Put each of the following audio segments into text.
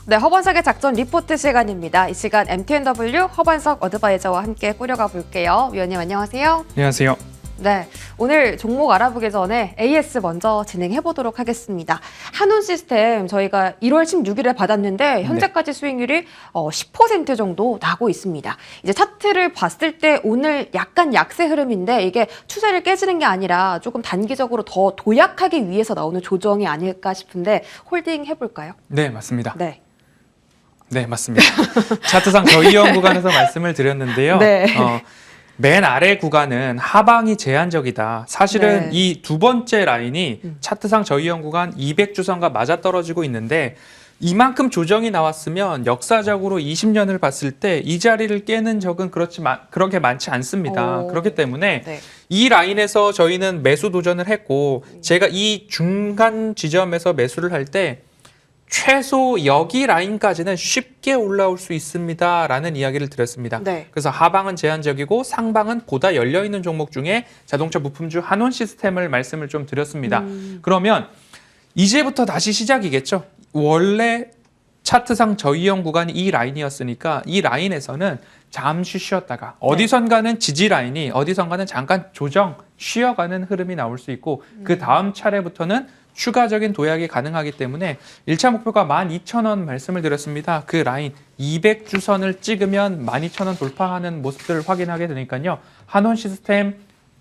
네, 허번석의 작전 리포트 시간입니다. 이 시간 MTNW 허번석 어드바이저와 함께 꾸려가 볼게요. 위원님 안녕하세요. 안녕하세요. 네, 오늘 종목 알아보기 전에 AS 먼저 진행해 보도록 하겠습니다. 한온시스템 저희가 1월 16일에 받았는데 현재까지 수익률이 10% 정도 나고 있습니다. 이제 차트를 봤을 때 오늘 약간 약세 흐름인데 이게 추세를 깨지는 게 아니라 조금 단기적으로 더 도약하기 위해서 나오는 조정이 아닐까 싶은데 홀딩 해볼까요? 네, 맞습니다. 네. 네, 맞습니다. 차트상 저희형 구간에서 말씀을 드렸는데요. 네. 맨 아래 구간은 하방이 제한적이다. 사실은 네. 이 두 번째 라인이 차트상 저희형 구간 200주선과 맞아떨어지고 있는데 이만큼 조정이 나왔으면 역사적으로 20년을 봤을 때 이 자리를 깨는 적은 그렇게 많지 않습니다. 그렇기 때문에 네. 이 라인에서 저희는 매수 도전을 했고 제가 이 중간 지점에서 매수를 할 때 최소 여기 라인까지는 쉽게 올라올 수 있습니다라는 이야기를 드렸습니다. 네. 그래서 하방은 제한적이고 상방은 보다 열려있는 종목 중에 자동차 부품주 한온시스템을 말씀을 좀 드렸습니다. 그러면 이제부터 다시 시작이겠죠. 원래 차트상 저희형 구간이 이 라인이었으니까 이 라인에서는 잠시 쉬었다가 어디선가는 지지 라인이 어디선가는 잠깐 조정 쉬어가는 흐름이 나올 수 있고 그 다음 차례부터는 추가적인 도약이 가능하기 때문에 1차 목표가 12,000원 말씀을 드렸습니다. 그 라인 200주선을 찍으면 12,000원 돌파하는 모습들을 확인하게 되니까요. 한온시스템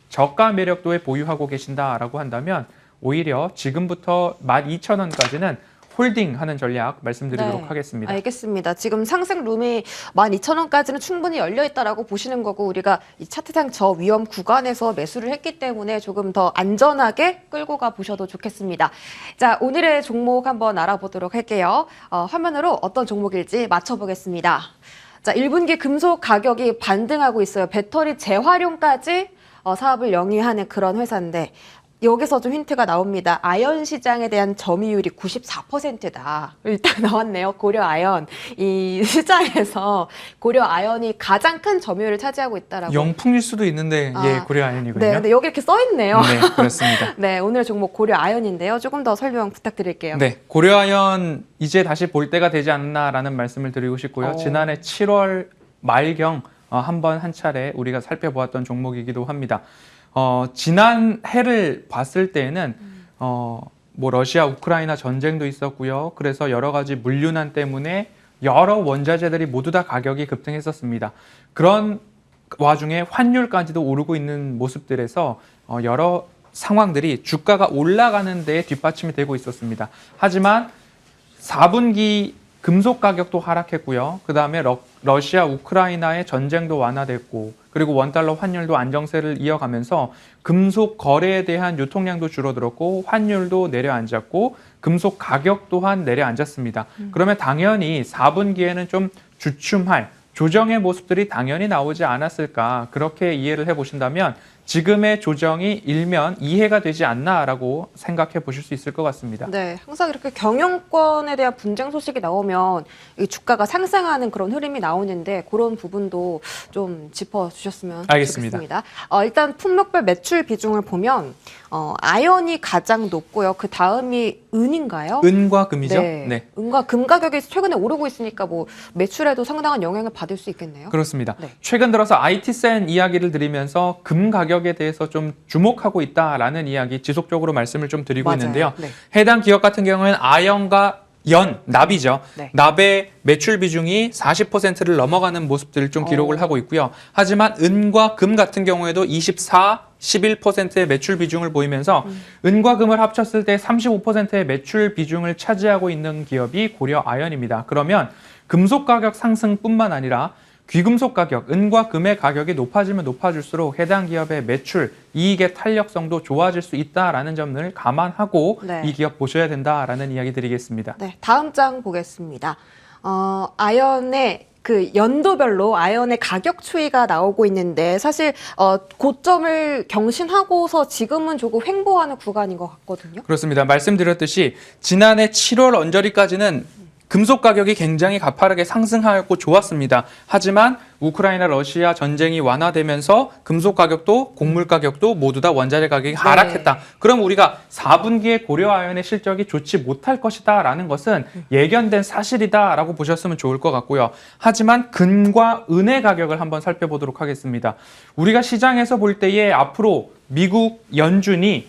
저가 매력도에 보유하고 계신다라고 한다면 오히려 지금부터 12,000원까지는 홀딩하는 전략 말씀드리도록 네, 하겠습니다. 알겠습니다. 지금 상승 룸이 12,000원까지는 충분히 열려있다라고 보시는 거고 우리가 이 차트상 저 위험 구간에서 매수를 했기 때문에 조금 더 안전하게 끌고 가 보셔도 좋겠습니다. 자, 오늘의 종목 한번 알아보도록 할게요. 화면으로 어떤 종목일지 맞춰보겠습니다. 자, 1분기 금속 가격이 반등하고 있어요. 배터리 재활용까지 사업을 영위하는 그런 회사인데 여기서 좀 힌트가 나옵니다. 아연 시장에 대한 점유율이 94%다. 일단 나왔네요. 고려 아연. 이 시장에서 고려 아연이 가장 큰 점유율을 차지하고 있다라고. 영풍일 수도 있는데 예, 고려 아연이군요. 네, 근데 여기 이렇게 써 있네요. 네, 그렇습니다. 네, 오늘 종목 고려 아연인데요. 조금 더 설명 부탁드릴게요. 네, 고려아연 이제 다시 볼 때가 되지 않나라는 말씀을 드리고 싶고요. 지난해 7월 말경 한 차례 우리가 살펴보았던 종목이기도 합니다. 지난 해를 봤을 때에는 뭐 러시아 우크라이나 전쟁도 있었고요. 그래서 여러 가지 물류난 때문에 여러 원자재들이 모두 다 가격이 급등했었습니다. 그런 와중에 환율까지도 오르고 있는 모습들에서 여러 상황들이 주가가 올라가는 데에 뒷받침이 되고 있었습니다. 하지만 4분기 금속 가격도 하락했고요. 그 다음에 러시아 우크라이나의 전쟁도 완화됐고 그리고 원달러 환율도 안정세를 이어가면서 금속 거래에 대한 유통량도 줄어들었고 환율도 내려앉았고 금속 가격 또한 내려앉았습니다. 그러면 당연히 4분기에는 좀 주춤할 조정의 모습들이 당연히 나오지 않았을까 그렇게 이해를 해보신다면 지금의 조정이 일면 이해가 되지 않나라고 생각해 보실 수 있을 것 같습니다. 네, 항상 이렇게 경영권에 대한 분쟁 소식이 나오면 이 주가가 상승하는 그런 흐름이 나오는데 그런 부분도 좀 짚어주셨으면 알겠습니다. 좋겠습니다. 일단 품목별 매출 비중을 보면 아연이 가장 높고요. 그 다음이 은인가요? 은과 금이죠? 네. 은과 금 가격이 최근에 오르고 있으니까 뭐 매출에도 상당한 영향을 받을 수 있겠네요. 그렇습니다. 네. 최근 들어서 IT센 이야기를 드리면서 금 가격에 대해서 좀 주목하고 있다라는 이야기 지속적으로 말씀을 좀 드리고 맞아요. 있는데요. 네. 해당 기업 같은 경우에는 아연과 납이죠. 네. 납의 매출 비중이 40%를 넘어가는 모습들을 좀 기록을 하고 있고요. 하지만 은과 금 같은 경우에도 24, 11%의 매출 비중을 보이면서 은과 금을 합쳤을 때 35%의 매출 비중을 차지하고 있는 기업이 고려 아연입니다. 그러면 금속 가격 상승뿐만 아니라 귀금속 가격, 은과 금의 가격이 높아지면 높아질수록 해당 기업의 매출, 이익의 탄력성도 좋아질 수 있다라는 점을 감안하고 네. 이 기업 보셔야 된다라는 이야기 드리겠습니다. 네, 다음 장 보겠습니다. 아연의 그 연도별로 아연의 가격 추이가 나오고 있는데 사실 고점을 경신하고서 지금은 조금 횡보하는 구간인 것 같거든요. 그렇습니다. 말씀드렸듯이 지난해 7월 언저리까지는 금속 가격이 굉장히 가파르게 상승하였고 좋았습니다. 하지만 우크라이나 러시아 전쟁이 완화되면서 금속 가격도 곡물 가격도 모두 다 원자재 가격이 하락했다. 그럼 우리가 4분기에 고려아연의 실적이 좋지 못할 것이다 라는 것은 예견된 사실이다 라고 보셨으면 좋을 것 같고요. 하지만 금과 은의 가격을 한번 살펴보도록 하겠습니다. 우리가 시장에서 볼 때에 앞으로 미국 연준이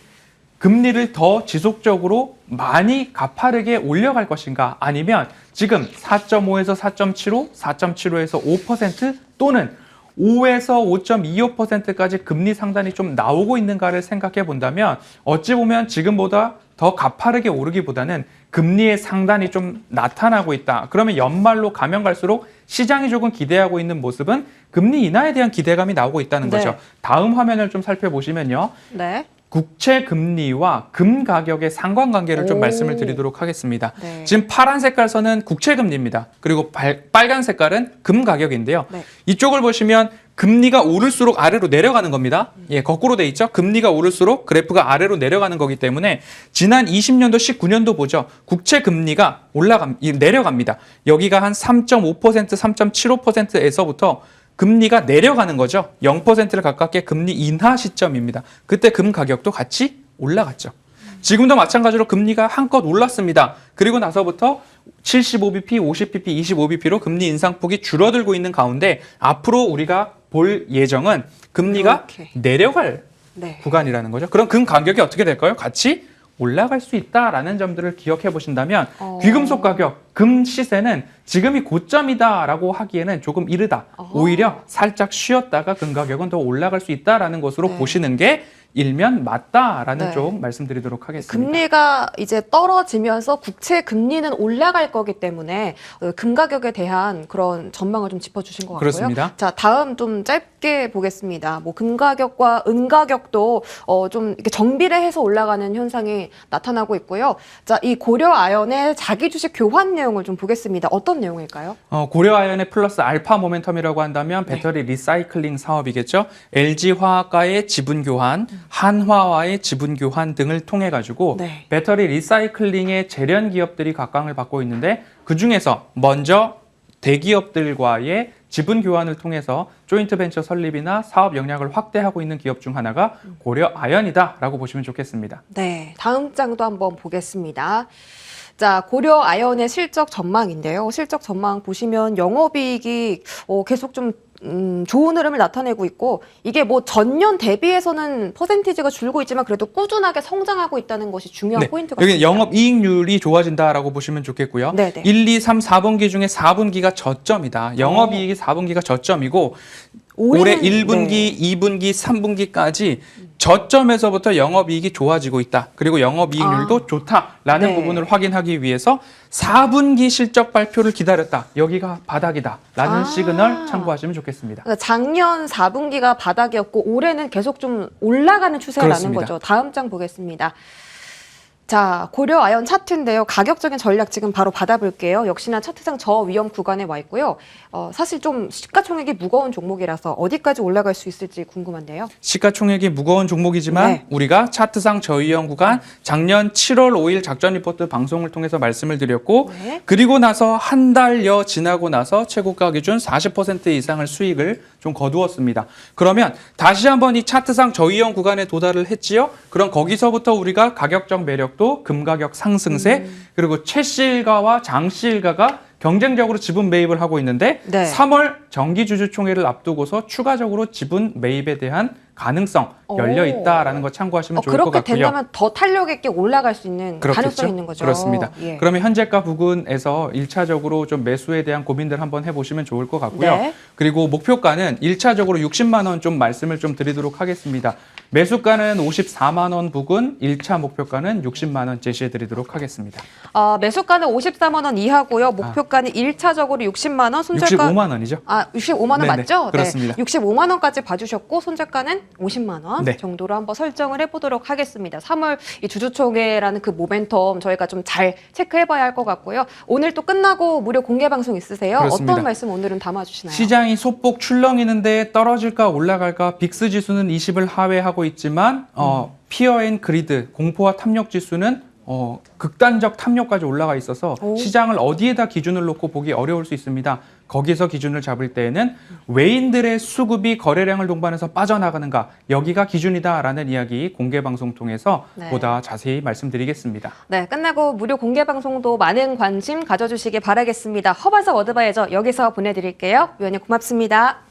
금리를 더 지속적으로 많이 가파르게 올려갈 것인가, 아니면 지금 4.5에서 4.75, 4.75에서 5% 또는 5에서 5.25%까지 금리 상단이 좀 나오고 있는가를 생각해 본다면 어찌 보면 지금보다 더 가파르게 오르기보다는 금리의 상단이 좀 나타나고 있다. 그러면 연말로 가면 갈수록 시장이 조금 기대하고 있는 모습은 금리 인하에 대한 기대감이 나오고 있다는 거죠. 다음 화면을 좀 살펴보시면요. 네. 국채 금리와 금 가격의 상관관계를 좀 말씀을 드리도록 하겠습니다. 네. 지금 파란 색깔 선은 국채 금리입니다. 그리고 빨간 색깔은 금 가격인데요. 네. 이쪽을 보시면 금리가 오를수록 아래로 내려가는 겁니다. 예, 거꾸로 돼 있죠. 금리가 오를수록 그래프가 아래로 내려가는 거기 때문에 지난 20년도, 19년도 보죠. 국채 금리가 내려갑니다. 여기가 한 3.5%, 3.75%에서부터 금리가 내려가는 거죠. 0%를 가깝게 금리 인하 시점입니다. 그때 금 가격도 같이 올라갔죠. 지금도 마찬가지로 금리가 한껏 올랐습니다. 그리고 나서부터 75bp, 50bp, 25bp로 금리 인상폭이 줄어들고 있는 가운데 앞으로 우리가 볼 예정은 금리가 이렇게. 내려갈 구간이라는 거죠. 그럼 금 가격이 어떻게 될까요? 같이 올라갈 수 있다라는 점들을 기억해 보신다면 귀금속 가격, 금 시세는 지금이 고점이다라고 하기에는 조금 이르다. 오히려 살짝 쉬었다가 금 가격은 더 올라갈 수 있다라는 것으로 보시는 게 일면 맞다라는 쪽 말씀드리도록 하겠습니다. 금리가 이제 떨어지면서 국채 금리는 올라갈 거기 때문에 금 가격에 대한 그런 전망을 좀 짚어주신 것 같고요. 그렇습니다. 자, 다음 좀 짧게 보겠습니다. 뭐 금 가격과 은 가격도 좀 이렇게 정비례 해서 올라가는 현상이 나타나고 있고요. 자, 이 고려아연의 자기 주식 교환 내용을 좀 보겠습니다. 어떤 내용일까요? 고려아연의 플러스 알파 모멘텀이라고 한다면 배터리 리사이클링 사업이겠죠. LG화학과의 지분 교환, 한화와의 지분 교환 등을 통해 가지고 배터리 리사이클링의 재련 기업들이 각광을 받고 있는데 그중에서 먼저 대기업들과의 지분 교환을 통해서 조인트 벤처 설립이나 사업 영역을 확대하고 있는 기업 중 하나가 고려아연이다라고 보시면 좋겠습니다. 네, 다음 장도 한번 보겠습니다. 자, 고려아연의 실적 전망인데요. 실적 전망 보시면 영업이익이 계속 좀 좋은 흐름을 나타내고 있고 이게 뭐 전년 대비해서는 퍼센티지가 줄고 있지만 그래도 꾸준하게 성장하고 있다는 것이 중요한 포인트 같습니다. 여기 영업이익률이 좋아진다라고 보시면 좋겠고요. 1, 2, 3, 4분기 중에 4분기가 저점이다. 영업이익이 4분기가 저점이고 올해 1분기, 2분기, 3분기까지 저점에서부터 영업이익이 좋아지고 있다. 그리고 영업이익률도 좋다라는 부분을 확인하기 위해서 4분기 실적 발표를 기다렸다. 여기가 바닥이다라는 시그널 참고하시면 좋겠습니다. 그러니까 작년 4분기가 바닥이었고 올해는 계속 좀 올라가는 추세라는 그렇습니다. 거죠. 다음 장 보겠습니다. 자, 고려아연 차트인데요. 가격적인 전략 지금 바로 받아볼게요. 역시나 차트상 저위험 구간에 와 있고요. 사실 좀 시가총액이 무거운 종목이라서 어디까지 올라갈 수 있을지 궁금한데요. 시가총액이 무거운 종목이지만 우리가 차트상 저위험 구간 작년 7월 5일 작전 리포트 방송을 통해서 말씀을 드렸고 그리고 나서 한 달여 지나고 나서 최고가 기준 40% 이상을 수익을 좀 거두었습니다. 그러면 다시 한번 이 차트상 저위험 구간에 도달을 했지요. 그럼 거기서부터 우리가 가격적 매력도 금가격 상승세 그리고 최시일가와 장시일가가 경쟁적으로 지분 매입을 하고 있는데 3월 정기주주총회를 앞두고서 추가적으로 지분 매입에 대한 가능성 열려 있다라는 거 참고하시면 좋을 것 같고요. 그렇게 된다면 더 탄력 있게 올라갈 수 있는 가능성이 있는 거죠. 그렇습니다. 그러면 현재가 부근에서 1차적으로 좀 매수에 대한 고민들 한번 해보시면 좋을 것 같고요. 그리고 목표가는 1차적으로 60만 원 좀 말씀을 좀 드리도록 하겠습니다. 매수가는 54만 원 부근, 1차 목표가는 60만 원 제시해 드리도록 하겠습니다. 매수가는 54만 원 이하고요. 목표가는 1차적으로 60만 원, 손절가 65만 원이죠? 65만 원 맞죠? 그렇습니다. 65만 원까지 봐주셨고 손절가는 50만 원 정도로 한번 설정을 해보도록 하겠습니다. 3월 이 주주총회라는 그 모멘텀 저희가 좀 잘 체크해봐야 할 것 같고요. 오늘 또 끝나고 무료 공개 방송 있으세요? 그렇습니다. 어떤 말씀 오늘은 담아주시나요? 시장이 소폭 출렁이는데 떨어질까 올라갈까 빅스 지수는 20을 하회하고 있지만 피어 앤 그리드 공포와 탐욕 지수는 극단적 탐욕까지 올라가 있어서 오. 시장을 어디에다 기준을 놓고 보기 어려울 수 있습니다. 거기서 기준을 잡을 때에는 외인들의 수급이 거래량을 동반해서 빠져나가는가 여기가 기준이다라는 이야기 공개 방송 통해서 네. 보다 자세히 말씀드리겠습니다. 네, 끝나고 무료 공개 방송도 많은 관심 가져주시기 바라겠습니다. 허반석 어드바이저 여기서 보내드릴게요. 위원님 고맙습니다.